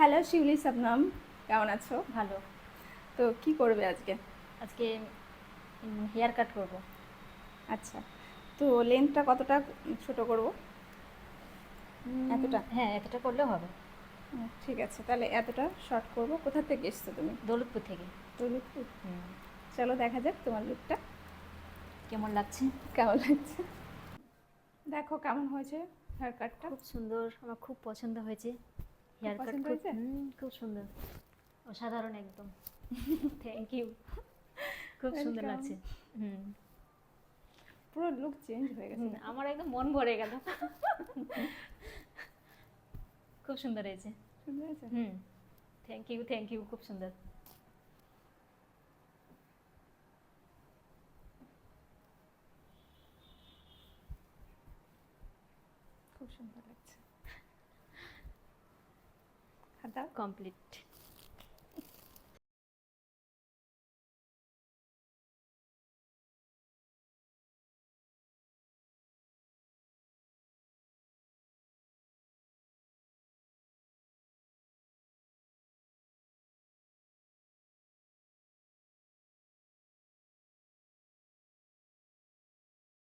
Hello শিউলি শবনম, কেমন আছো? ভালো। তো কি করবে আজকে? আজকে হেয়ার কাট করব। আচ্ছা, তো লেন্থটা কতটা ছোট করব? এতটা? হ্যাঁ, এতটা করলেও হবে। ঠিক আছে, তাহলে এতটা শর্ট করব। কোথা থেকে এসছো তুমি? দৌলতপুর থেকে। দৌলতপুর? হুম। চলো দেখা যাক তোমার লুকটা কেমন লাগছে? কেমন লাগছে। দেখো কেমন হয়েছে হেয়ার কাটটা। খুব সুন্দর, আমার খুব পছন্দ হয়েছে। খুব হেয়ার কাট পছন্দ খুব হয়েছে? খুব সুন্দর, অসাধারণ একদম। Thank you. খুব সুন্দর ওয়েলকাম। লাগছে। হুম। পুরো লুক চেঞ্জ হয়ে গেছে, হুম, দেখো। আমার একদম মন ভরে গেল। খুব সুন্দর হয়েছে। সুন্দর হয়েছে? হুম। থ্যাংক ইউ, থ্যাংক ইউ, খুব সুন্দর। খুব সুন্দর লাগছে। খাতা কমপ্লিট।